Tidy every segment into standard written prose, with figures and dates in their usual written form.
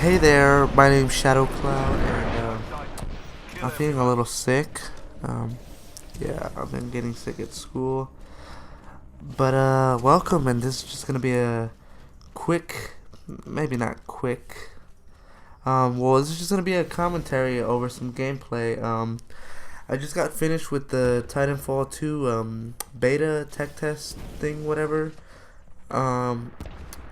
Hey there, my name's Shadow Cloud, and I'm feeling a little sick. Um, yeah, I've been getting sick at school. But welcome, and this is just gonna be a quick, maybe not quick. Well, this is just gonna be a commentary over some gameplay. I just got finished with the Titanfall 2 beta tech test thing, whatever. Um,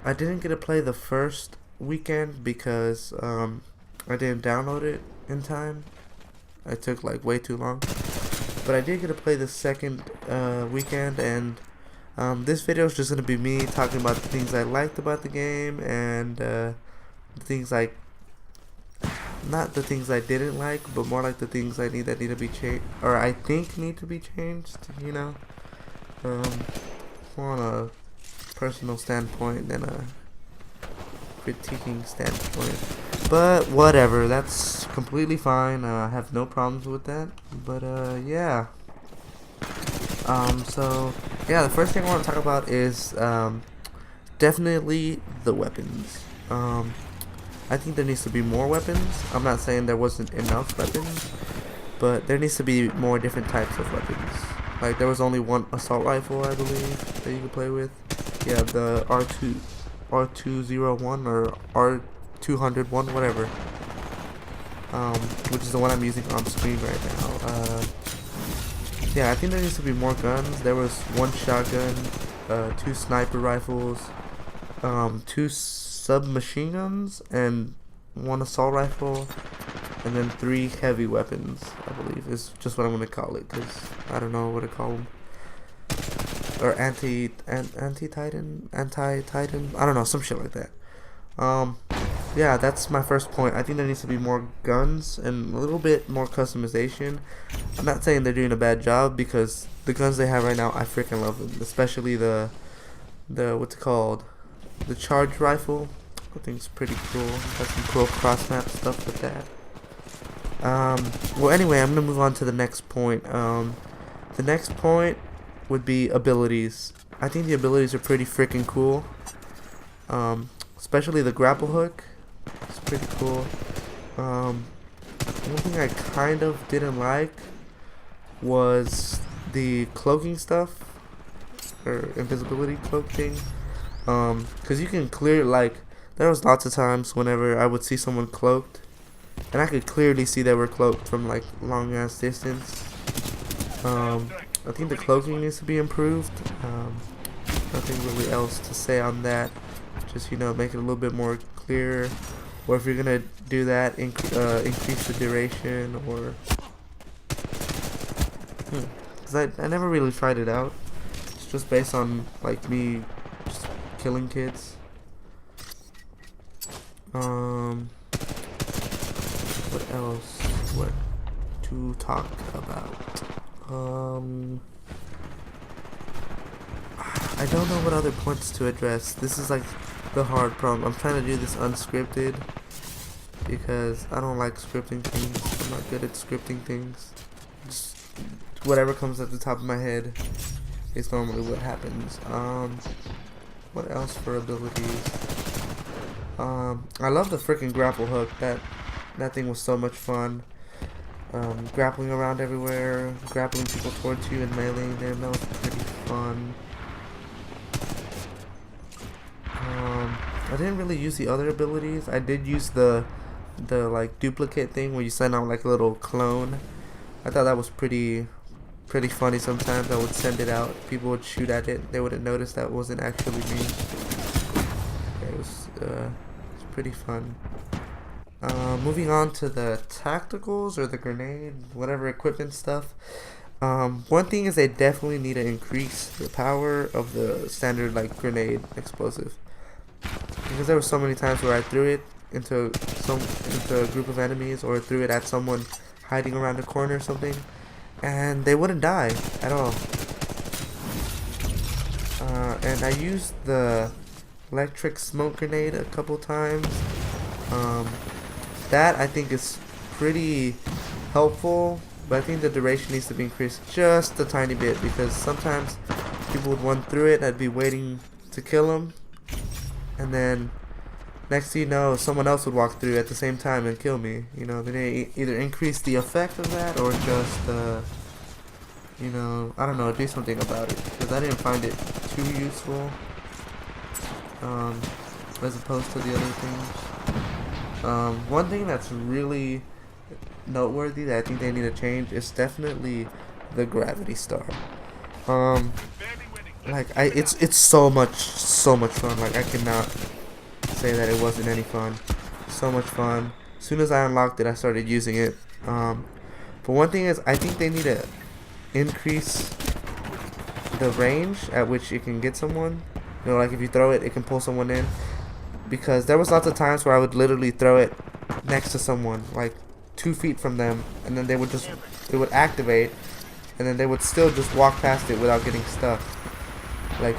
I didn't get to play the first weekend because I didn't download it in time. It took like way too long. But I did get to play the second weekend, and this video is just gonna be me talking about the things I liked about the game and the things not the things I didn't like, but more like the things I need that need to be changed, or I think need to be changed. You know, more on a personal standpoint than a critiquing standpoint. But whatever, that's completely fine. I have no problems with that. But yeah. So yeah, the first thing I want to talk about is definitely the weapons. I think there needs to be more weapons. I'm not saying there wasn't enough weapons, but there needs to be more different types of weapons. Like there was only one assault rifle, I believe, that you could play with. Yeah, the R201 or R201, whatever. Which is the one I'm using on screen right now. Yeah, I think there needs to be more guns. There was one shotgun, two sniper rifles, two submachine guns, and one assault rifle, and then 3 heavy weapons, I believe is just what I'm gonna call it, because I don't know what to call them. Or anti-titan, I don't know, some shit like that. Yeah, that's my first point. I think there needs to be more guns and a little bit more customization. I'm not saying they're doing a bad job, because the guns they have right now, I freaking love them. Especially the what's it called? The charge rifle. I think it's pretty cool. Got some cool cross map stuff with that. Well, anyway, I'm gonna move on to the next point. The next point would be abilities. I think the abilities are pretty freaking cool. Especially the grapple hook. It's pretty cool. One thing I kind of didn't like was the cloaking stuff, or invisibility cloak thing. Cause you can clear, like, there was lots of times whenever I would see someone cloaked, and I could clearly see they were cloaked from like long ass distance. I think the cloaking needs to be improved. Nothing really else to say on that. Just, you know, make it a little bit more clear. Or if you're gonna do that, increase the duration, or because I never really tried it out. It's just based on like me just killing kids. What else? What to talk about? I don't know what other points to address. This is like the hard problem. I'm trying to do this unscripted because I don't like scripting things. I'm not good at scripting things. Just whatever comes at the top of my head is normally what happens. What else for abilities? I love the freaking grapple hook. That thing was so much fun. Grappling around everywhere, grappling people towards you and meleeing them, that was pretty fun. I didn't really use the other abilities. I did use the like duplicate thing where you send out like a little clone. I thought that was pretty funny. Sometimes I would send it out, people would shoot at it, they wouldn't notice that wasn't actually me. Yeah, it was pretty fun. Moving on to the tacticals or the grenade, whatever equipment stuff. One thing is they definitely need to increase the power of the standard like grenade explosive, because there were so many times where I threw it into a group of enemies, or threw it at someone hiding around a corner or something, and they wouldn't die at all. And I used the electric smoke grenade a couple times. That I think is pretty helpful, but I think the duration needs to be increased just a tiny bit, because sometimes people would run through it and I'd be waiting to kill them, and then next thing you know, someone else would walk through at the same time and kill me. You know, they either increase the effect of that or just, you know, I don't know, do something about it. Because I didn't find it too useful, as opposed to the other things. One thing that's really noteworthy that I think they need to change is definitely the gravity star. Like it's so much fun. Like I cannot say that it wasn't any fun. So much fun. As soon as I unlocked it, I started using it. But one thing is, I think they need to increase the range at which it can get someone. You know, like if you throw it, it can pull someone in. Because there was lots of times where I would literally throw it next to someone, like 2 feet from them, and then it would activate, and then they would still just walk past it without getting stuck. Like,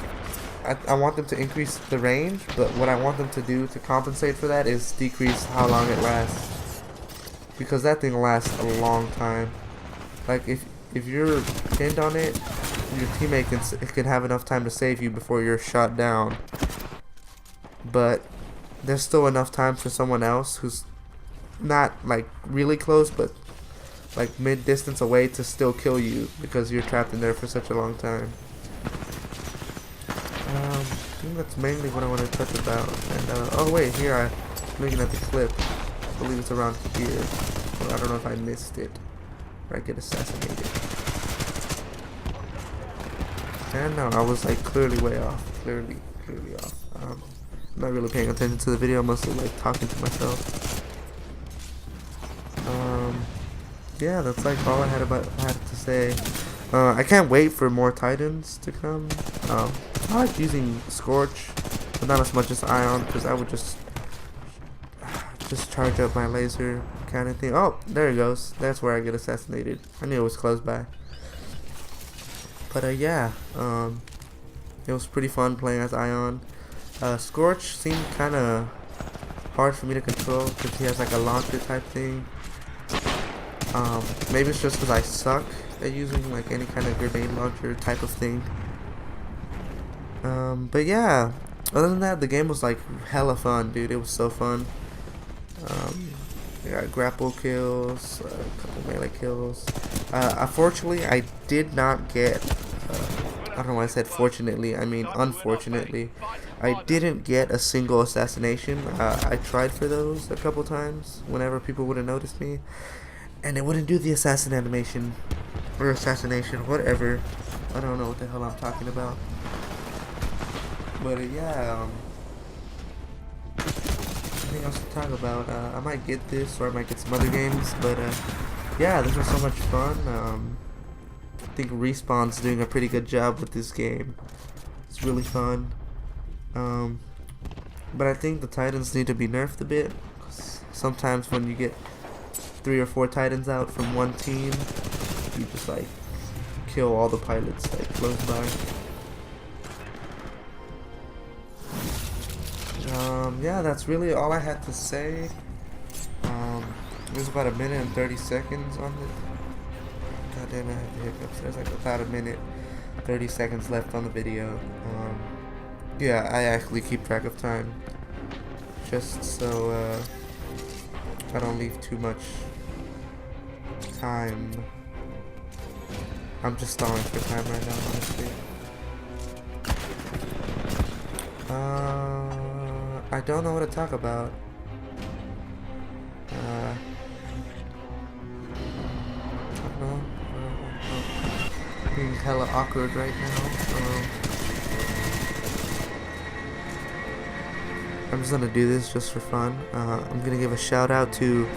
I want them to increase the range, but what I want them to do to compensate for that is decrease how long it lasts. Because that thing lasts a long time. Like, if you're pinned on it, your teammate can have enough time to save you before you're shot down. But there's still enough time for someone else who's not, like, really close, but, like, mid-distance away to still kill you because you're trapped in there for such a long time. I think that's mainly what I want to touch about. And, oh wait, here I'm looking at the clip. I believe it's around here. Well, I don't know if I missed it. Or I get assassinated. And no, I was, like, clearly way off. Clearly off. I'm not really paying attention to the video. I'm mostly, like, talking to myself. Yeah, that's, like, all I had to say. I can't wait for more Titans to come. I like using Scorch, but not as much as Ion, because I would just charge up my laser kind of thing. Oh, there it goes. That's where I get assassinated. I knew it was close by. But yeah, it was pretty fun playing as Ion. Scorch seemed kind of hard for me to control because he has like a launcher type thing. Maybe it's just because I suck at using like any kind of grenade launcher type of thing. But yeah, other than that, the game was like hella fun, dude. It was so fun. I got grapple kills, a couple melee kills. Unfortunately, I did not get, I don't know why I said fortunately, I mean unfortunately, I didn't get a single assassination. I tried for those a couple times whenever people would have noticed me, and it wouldn't do the assassin animation, or assassination, whatever. I don't know what the hell I'm talking about. But yeah, anything else to talk about? I might get this, or I might get some other games, but yeah, this was so much fun. I think Respawn's doing a pretty good job with this game. It's really fun. But I think the Titans need to be nerfed a bit. Sometimes when you get 3 or 4 Titans out from one team, you just like kill all the pilots like close by. Yeah, that's really all I had to say. There's about a minute and 30 seconds on it. God damn, I have the hiccups. There's like about a minute 30 seconds left on the video. Yeah, I actually keep track of time just so I don't leave too much time. I'm just stalling for time right now, honestly. I don't know what to talk about. I don't know. Being hella awkward right now. I'm just gonna do this just for fun. I'm gonna give a shout out to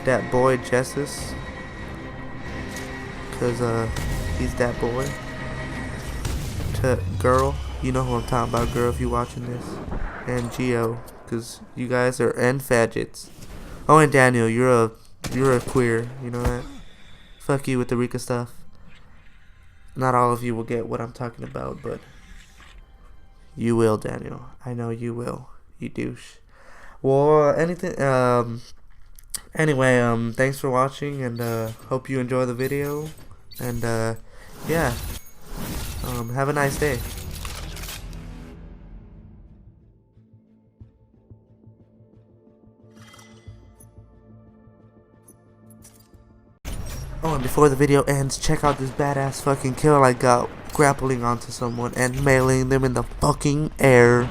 that boy Jessus, cause he's that boy. To Girl, you know who I'm talking about, Girl, if you watching this, and Geo, cause you guys are, and Fadgets. Oh, and Daniel, you're a queer, you know that? Fuck you with the Rika stuff. Not all of you will get what I'm talking about, but you will, Daniel. I know you will. You douche. Well, anything. Anyway, thanks for watching, and hope you enjoy the video. And yeah, have a nice day. Oh, and before the video ends, check out this badass fucking kill I got grappling onto someone and mailing them in the fucking air.